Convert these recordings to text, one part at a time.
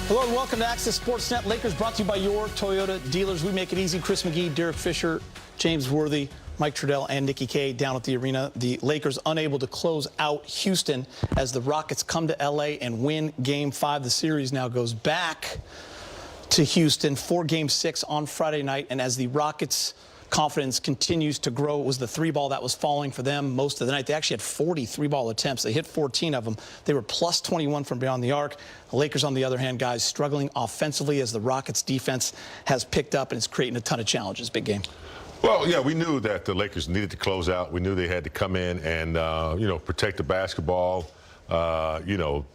Hello and welcome to Access Sportsnet. Lakers brought to you by your Toyota dealers. We make it easy. Chris McGee, Derek Fisher, James Worthy, Mike Trudell, and Nikki K down at the arena. The Lakers unable to close out Houston as the Rockets come to L.A. and win Game 5. The series now goes back to Houston for Game 6 on Friday night. And as the Rockets' confidence continues to grow, it was the three ball that was falling for them most of the night. They actually had 40 three-ball attempts. They hit 14 of them. They were plus 21 from beyond the arc. The Lakers, on the other hand, guys, struggling offensively as the Rockets' defense has picked up and it's creating a ton of challenges. Big game. Well, yeah, we knew that the Lakers needed to close out. We knew they had to come in and, protect the basketball,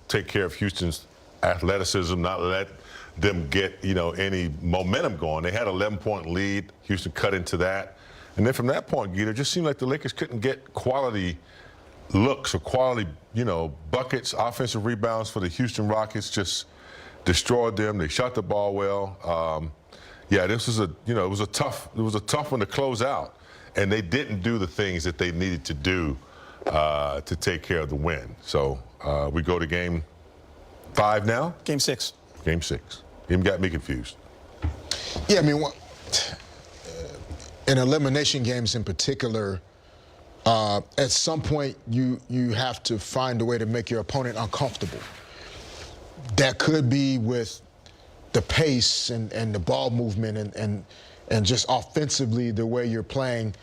take care of Houston's athleticism, not let them get, any momentum going. They had an 11-point lead. Houston cut into that. And then from that point, it just seemed like the Lakers couldn't get quality looks or quality, buckets, offensive rebounds for the Houston Rockets. Just destroyed them. They shot the ball well. Yeah, this was it was a tough one to close out. And they didn't do the things that they needed to do to take care of the win. So we go to Game 5 now? Game 6. Game 6. Even got me confused. Yeah, I mean, in elimination games in particular, at some point you have to find a way to make your opponent uncomfortable. That could be with the pace and the ball movement and just offensively the way you're playing,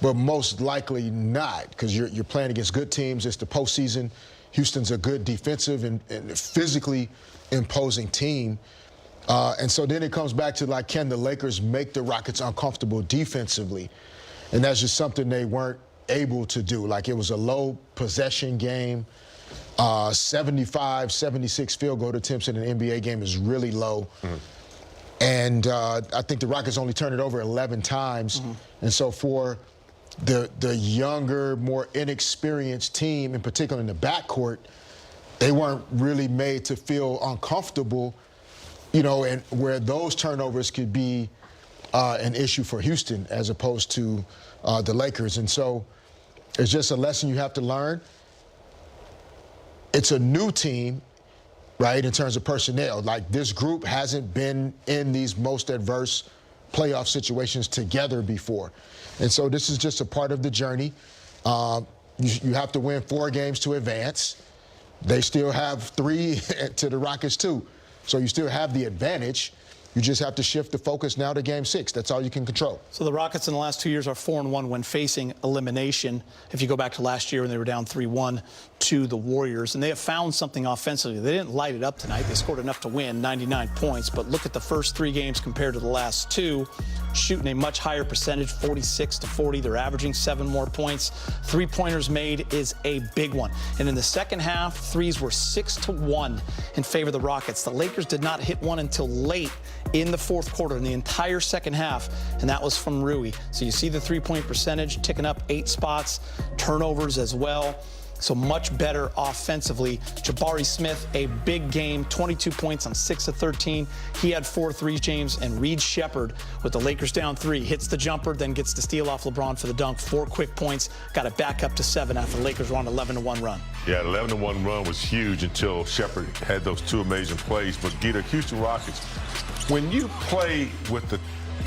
but most likely not, because you're playing against good teams. It's the postseason. Houston's a good defensive and physically imposing team. And so then it comes back to, like, can the Lakers make the Rockets uncomfortable defensively? And that's just something they weren't able to do. Like, it was a low possession game. 75, 76 field goal attempts in an NBA game is really low. Mm-hmm. And I think the Rockets only turned it over 11 times. Mm-hmm. And so for the younger, more inexperienced team, in particular in the backcourt, they weren't really made to feel uncomfortable, and where those turnovers could be an issue for Houston as opposed to the Lakers. And so it's just a lesson you have to learn. It's a new team, right, in terms of personnel. Like, this group hasn't been in these most adverse playoff situations together before. And so this is just a part of the journey. You have to win 4 games to advance. They still have 3 to the Rockets, too. So you still have the advantage. You just have to shift the focus now to Game 6. That's all you can control. So the Rockets in the last 2 years are 4-1 when facing elimination. If you go back to last year when they were down 3-1 to the Warriors, and they have found something offensively. They didn't light it up tonight. They scored enough to win, 99 points. But look at the first 3 games compared to the last 2, shooting a much higher percentage, 46-40. They're averaging 7 more points. 3-pointers made is a big one. And in the second half, threes were 6-1 in favor of the Rockets. The Lakers did not hit one until late in the fourth quarter, in the entire second half, and that was from Rui. So you see the 3-point percentage ticking up 8 spots, turnovers as well. So much better offensively. Jabari Smith, a big game, 22 points on 6 of 13. He had 4 threes, James, and Reed Shepherd, with the Lakers down 3, hits the jumper, then gets the steal off LeBron for the dunk. 4 quick points, got it back up to 7 after the Lakers were on an 11-1 run. Yeah, the 11-1 run was huge until Shepherd had those 2 amazing plays. But Gita, Houston Rockets, when you play with the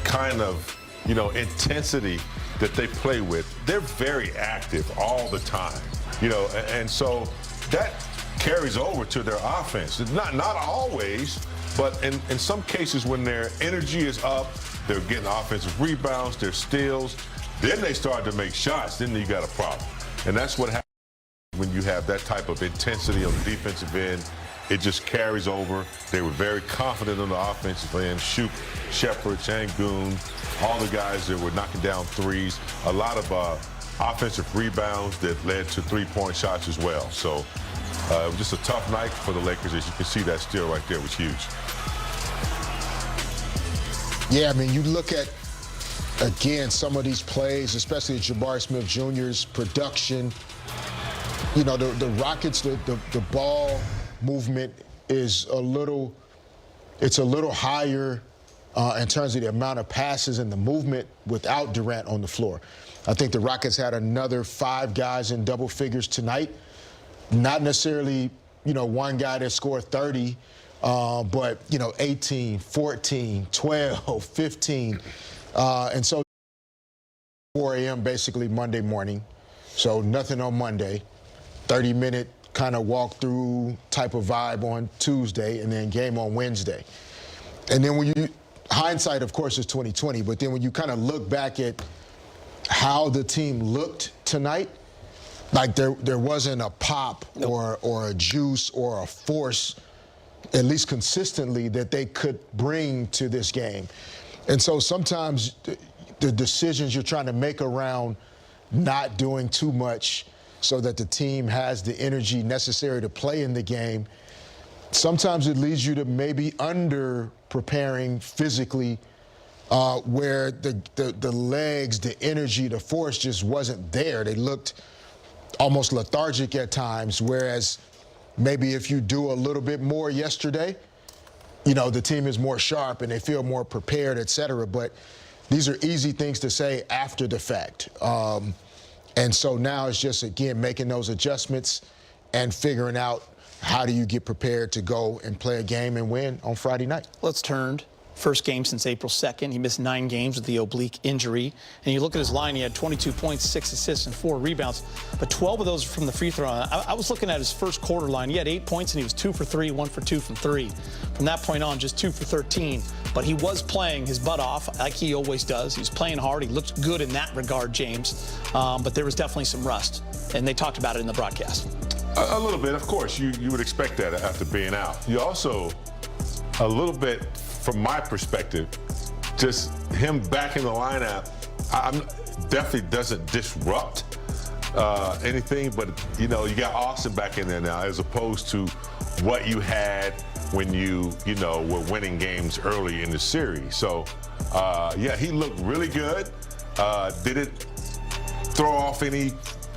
kind of, intensity that they play with, they're very active all the time. And so that carries over to their offense. It's not always, but in some cases when their energy is up, they're getting offensive rebounds, their steals, then they start to make shots, then you got a problem. And that's what happens when you have that type of intensity on the defensive end. It just carries over. They were very confident on the offensive end. Shoop, Shepherd, Şengün, all the guys that were knocking down threes. A lot of offensive rebounds that led to 3-point shots as well. So it was just a tough night for the Lakers. As you can see, that steal right there was huge. Yeah, I mean, you look at, again, some of these plays, especially Jabari Smith Jr.'s production. The Rockets, the ball movement is a little higher in terms of the amount of passes and the movement without Durant on the floor. I think the Rockets had another 5 guys in double figures tonight. Not necessarily, one guy that scored 30, But, 18, 14, 12, 15. And so 4 a.m. basically Monday morning. So nothing on Monday. 30-minute kind of walk-through type of vibe on Tuesday, and then game on Wednesday. And then when you, hindsight, of course, is 2020, but then when you kind of look back at how the team looked tonight, like there wasn't a pop or a juice or a force, at least consistently, that they could bring to this game. And so sometimes the decisions you're trying to make around not doing too much so that the team has the energy necessary to play in the game, sometimes it leads you to maybe under-preparing physically, where the legs, the energy, the force just wasn't there. They looked almost lethargic at times, whereas maybe if you do a little bit more yesterday, the team is more sharp and they feel more prepared, et cetera. But these are easy things to say after the fact. And so now it's just, again, making those adjustments and figuring out how do you get prepared to go and play a game and win on Friday night. Let's turn. First game since April 2nd. He missed 9 games with the oblique injury. And you look at his line, he had 22 points, 6 assists, and 4 rebounds. But 12 of those from the free throw line. I was looking at his first quarter line. He had 8 points, and he was 2 for 3, 1 for 2 from 3. From that point on, just 2 for 13. But he was playing his butt off, like he always does. He was playing hard. He looked good in that regard, James. But there was definitely some rust. And they talked about it in the broadcast. A little bit, of course. You would expect that after being out. You also, a little bit, from my perspective, just him back in the lineup, definitely doesn't disrupt anything. But, you got Austin back in there now, as opposed to what you had when you were winning games early in the series. So, yeah, he looked really good. Did it throw off any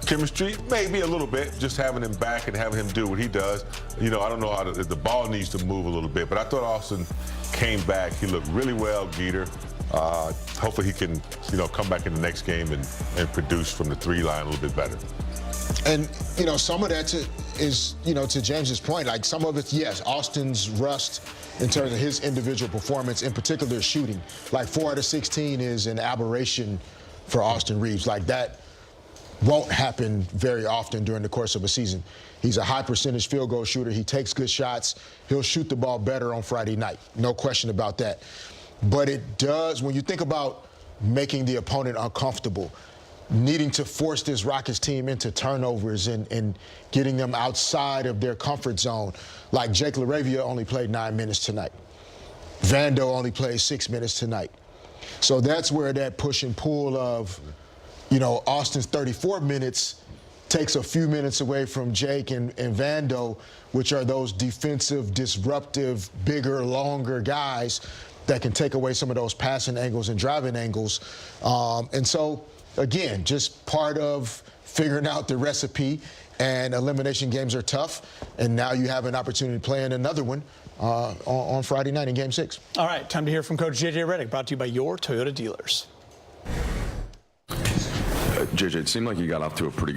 chemistry? Maybe a little bit, just having him back and having him do what he does. I don't know how the ball needs to move a little bit, but I thought Austin came back. He looked really well, Geeter. Hopefully he can, come back in the next game and produce from the 3 line a little bit better. And, some of that is, to James's point, like some of it's, yes, Austin's rust in terms of his individual performance, in particular shooting. Like 4 out of 16 is an aberration for Austin Reaves. Like that won't happen very often during the course of a season. He's a high percentage field goal shooter. He takes good shots. He'll shoot the ball better on Friday night. No question about that. But it does, when you think about making the opponent uncomfortable, needing to force this Rockets team into turnovers and getting them outside of their comfort zone. Like Jake LaRavia only played 9 minutes tonight. Vando only played 6 minutes tonight. So that's where that push and pull of, Austin's 34 minutes takes a few minutes away from Jake and Vando, which are those defensive, disruptive, bigger, longer guys that can take away some of those passing angles and driving angles. And so, again, just part of figuring out the recipe, and elimination games are tough. And now you have an opportunity to play in another one on Friday night in Game 6. All right, time to hear from Coach JJ Redick, brought to you by your Toyota dealers. JJ, it seemed like you got off to a pretty